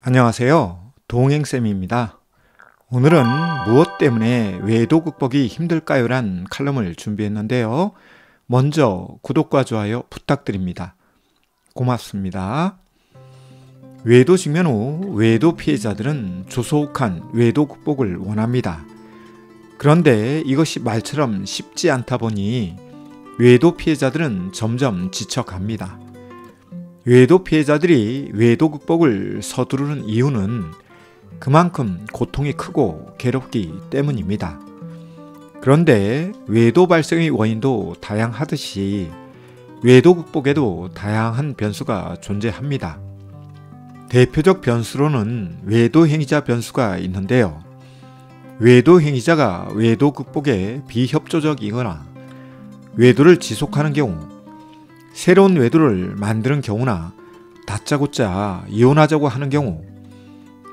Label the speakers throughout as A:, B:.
A: 안녕하세요. 동행쌤입니다. 오늘은 무엇 때문에 외도 극복이 힘들까요? 란 칼럼을 준비했는데요. 먼저 구독과 좋아요 부탁드립니다. 고맙습니다. 외도 직면 후 외도 피해자들은 조속한 외도 극복을 원합니다. 그런데 이것이 말처럼 쉽지 않다 보니 외도 피해자들은 점점 지쳐갑니다. 외도 피해자들이 외도 극복을 서두르는 이유는 그만큼 고통이 크고 괴롭기 때문입니다. 그런데 외도 발생의 원인도 다양하듯이 외도 극복에도 다양한 변수가 존재합니다. 대표적 변수로는 외도 행위자 변수가 있는데요. 외도 행위자가 외도 극복에 비협조적이거나 외도를 지속하는 경우, 새로운 외도를 만드는 경우나 다짜고짜 이혼하자고 하는 경우,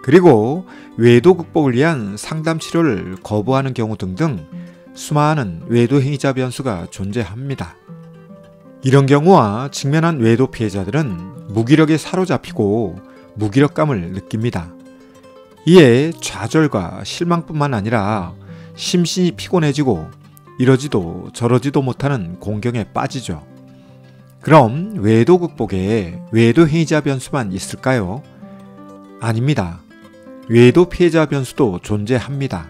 A: 그리고 외도 극복을 위한 상담 치료를 거부하는 경우 등등 수많은 외도 행위자 변수가 존재합니다. 이런 경우와 직면한 외도 피해자들은 무기력에 사로잡히고 무기력감을 느낍니다. 이에 좌절과 실망뿐만 아니라 심신이 피곤해지고 이러지도 저러지도 못하는 공경에 빠지죠. 그럼 외도 극복에 외도 행위자 변수만 있을까요? 아닙니다. 외도 피해자 변수도 존재합니다.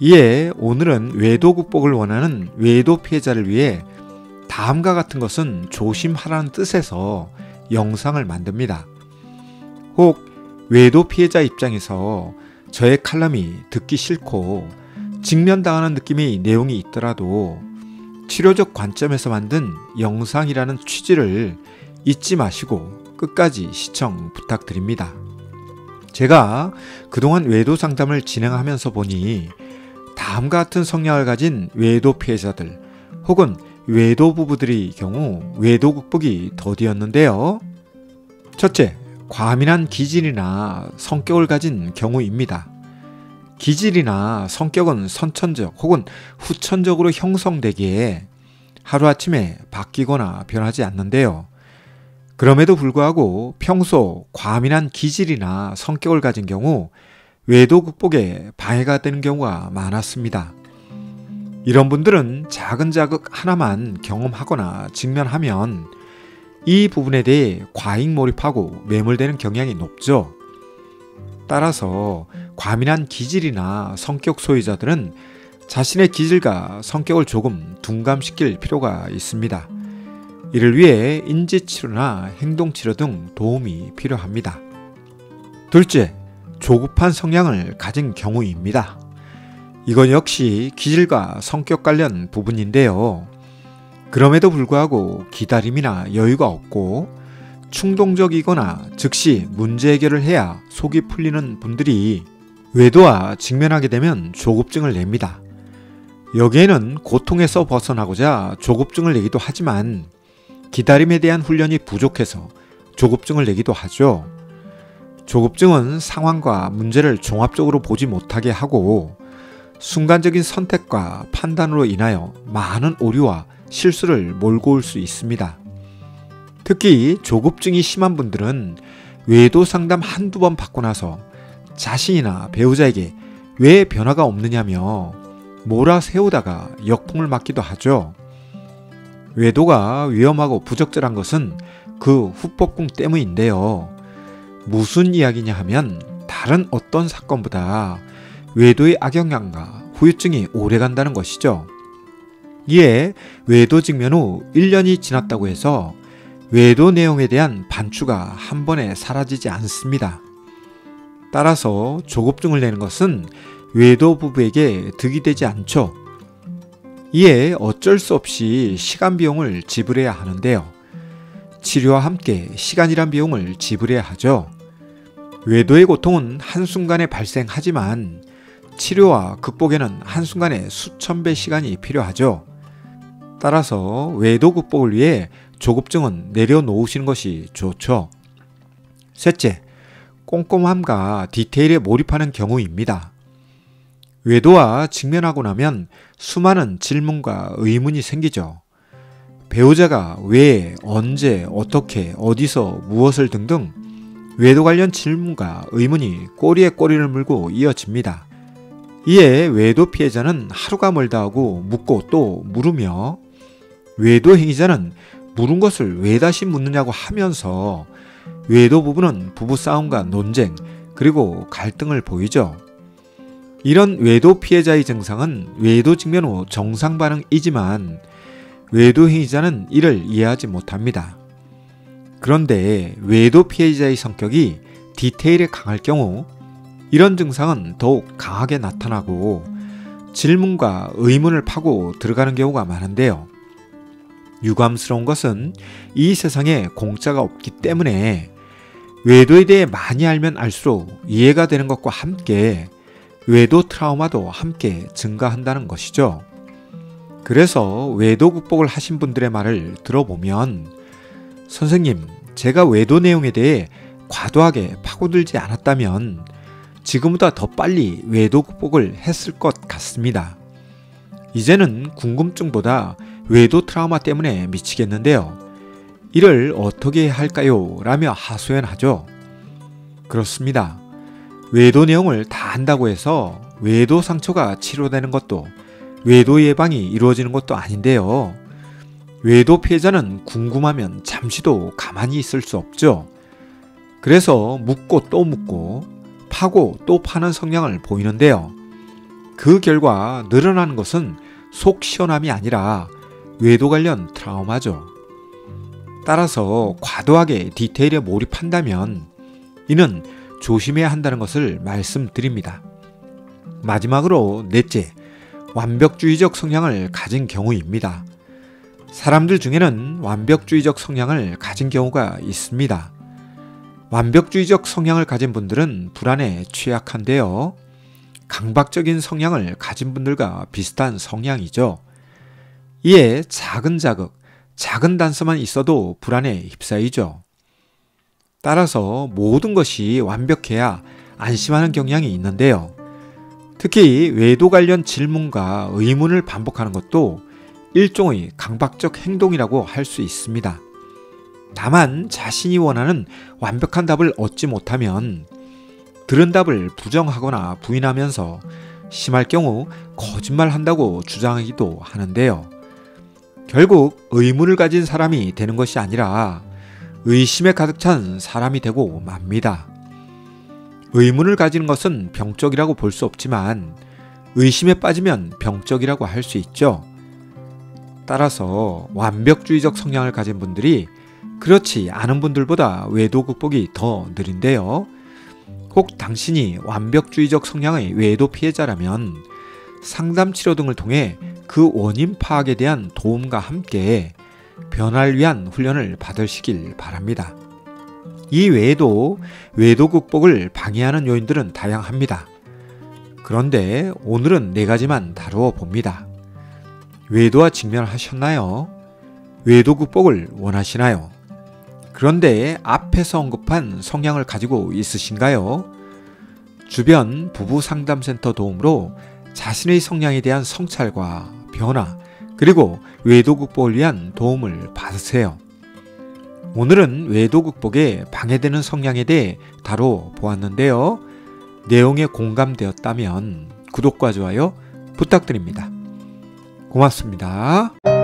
A: 이에 오늘은 외도 극복을 원하는 외도 피해자를 위해 다음과 같은 것은 조심하라는 뜻에서 영상을 만듭니다. 혹 외도 피해자 입장에서 저의 칼럼이 듣기 싫고 직면당하는 느낌의 내용이 있더라도 치료적 관점에서 만든 영상이라는 취지를 잊지 마시고 끝까지 시청 부탁드립니다. 제가 그동안 외도 상담을 진행하면서 보니 다음과 같은 성향을 가진 외도 피해자들 혹은 외도 부부들의 경우 외도 극복이 더디었는데요. 첫째, 과민한 기질이나 성격을 가진 경우입니다. 기질이나 성격은 선천적 혹은 후천적으로 형성되기에 하루아침에 바뀌거나 변하지 않는데요. 그럼에도 불구하고 평소 과민한 기질이나 성격을 가진 경우 외도 극복에 방해가 되는 경우가 많았습니다. 이런 분들은 작은 자극 하나만 경험하거나 직면하면 이 부분에 대해 과잉 몰입하고 매몰되는 경향이 높죠. 따라서 과민한 기질이나 성격 소유자들은 자신의 기질과 성격을 조금 둔감시킬 필요가 있습니다. 이를 위해 인지치료나 행동치료 등 도움이 필요합니다. 둘째, 조급한 성향을 가진 경우입니다. 이건 역시 기질과 성격 관련 부분인데요. 그럼에도 불구하고 기다림이나 여유가 없고 충동적이거나 즉시 문제 해결을 해야 속이 풀리는 분들이 외도와 직면하게 되면 조급증을 냅니다. 여기에는 고통에서 벗어나고자 조급증을 내기도 하지만 기다림에 대한 훈련이 부족해서 조급증을 내기도 하죠. 조급증은 상황과 문제를 종합적으로 보지 못하게 하고 순간적인 선택과 판단으로 인하여 많은 오류와 실수를 몰고 올 수 있습니다. 특히 조급증이 심한 분들은 외도 상담 한두 번 받고 나서 자신이나 배우자에게 왜 변화가 없느냐며 몰아세우다가 역풍을 맞기도 하죠. 외도가 위험하고 부적절한 것은 그 후폭풍 때문인데요. 무슨 이야기냐 하면 다른 어떤 사건보다 외도의 악영향과 후유증이 오래간다는 것이죠. 이에 외도 직면 후 1년이 지났다고 해서 외도 내용에 대한 반추가 한 번에 사라지지 않습니다. 따라서 조급증을 내는 것은 외도 부부에게 득이 되지 않죠. 이에 어쩔 수 없이 시간 비용을 지불해야 하는데요. 치료와 함께 시간이란 비용을 지불해야 하죠. 외도의 고통은 한순간에 발생하지만 치료와 극복에는 한순간에 수천 배 시간이 필요하죠. 따라서 외도 극복을 위해 조급증은 내려놓으시는 것이 좋죠. 셋째, 꼼꼼함과 디테일에 몰입하는 경우입니다. 외도와 직면하고 나면 수많은 질문과 의문이 생기죠. 배우자가 왜, 언제, 어떻게, 어디서, 무엇을 등등 외도 관련 질문과 의문이 꼬리에 꼬리를 물고 이어집니다. 이에 외도 피해자는 하루가 멀다 하고 묻고 또 물으며, 외도 행위자는 물은 것을 왜 다시 묻느냐고 하면서 외도 부부는 부부싸움과 논쟁 그리고 갈등을 보이죠. 이런 외도 피해자의 증상은 외도 직면 후 정상 반응이지만 외도 행위자는 이를 이해하지 못합니다. 그런데 외도 피해자의 성격이 디테일에 강할 경우 이런 증상은 더욱 강하게 나타나고 질문과 의문을 파고 들어가는 경우가 많은데요. 유감스러운 것은 이 세상에 공짜가 없기 때문에 외도에 대해 많이 알면 알수록 이해가 되는 것과 함께 외도 트라우마도 함께 증가한다는 것이죠. 그래서 외도 극복을 하신 분들의 말을 들어보면, 선생님, 제가 외도 내용에 대해 과도하게 파고들지 않았다면 지금보다 더 빨리 외도 극복을 했을 것 같습니다. 이제는 궁금증보다 외도 트라우마 때문에 미치겠는데요. 이를 어떻게 해야 할까요? 라며 하소연하죠. 그렇습니다. 외도 내용을 다 안다고 해서 외도 상처가 치료되는 것도 외도 예방이 이루어지는 것도 아닌데요. 외도 피해자는 궁금하면 잠시도 가만히 있을 수 없죠. 그래서 묻고 또 묻고 파고 또 파는 성향을 보이는데요. 그 결과 늘어나는 것은 속 시원함이 아니라 외도 관련 트라우마죠. 따라서 과도하게 디테일에 몰입한다면 이는 조심해야 한다는 것을 말씀드립니다. 마지막으로 넷째, 완벽주의적 성향을 가진 경우입니다. 사람들 중에는 완벽주의적 성향을 가진 경우가 있습니다. 완벽주의적 성향을 가진 분들은 불안에 취약한데요. 강박적인 성향을 가진 분들과 비슷한 성향이죠. 이에 작은 자극, 작은 단서만 있어도 불안에 휩싸이죠. 따라서 모든 것이 완벽해야 안심하는 경향이 있는데요. 특히 외도 관련 질문과 의문을 반복하는 것도 일종의 강박적 행동이라고 할 수 있습니다. 다만 자신이 원하는 완벽한 답을 얻지 못하면 들은 답을 부정하거나 부인하면서 심할 경우 거짓말한다고 주장하기도 하는데요. 결국 의문을 가진 사람이 되는 것이 아니라 의심에 가득 찬 사람이 되고 맙니다. 의문을 가지는 것은 병적이라고 볼 수 없지만 의심에 빠지면 병적이라고 할 수 있죠. 따라서 완벽주의적 성향을 가진 분들이 그렇지 않은 분들보다 외도 극복이 더 느린데요. 혹 당신이 완벽주의적 성향의 외도 피해자라면 상담 치료 등을 통해 그 원인 파악에 대한 도움과 함께 변화를 위한 훈련을 받으시길 바랍니다. 이 외에도 외도 극복을 방해하는 요인들은 다양합니다. 그런데 오늘은 4가지만 다루어 봅니다. 외도와 직면하셨나요? 외도 극복을 원하시나요? 그런데 앞에서 언급한 성향을 가지고 있으신가요? 주변 부부상담센터 도움으로 자신의 성향에 대한 성찰과 변화, 그리고 외도 극복을 위한 도움을 받으세요. 오늘은 외도 극복에 방해되는 성향에 대해 다뤄 보았는데요. 내용에 공감되었다면 구독과 좋아요 부탁드립니다. 고맙습니다.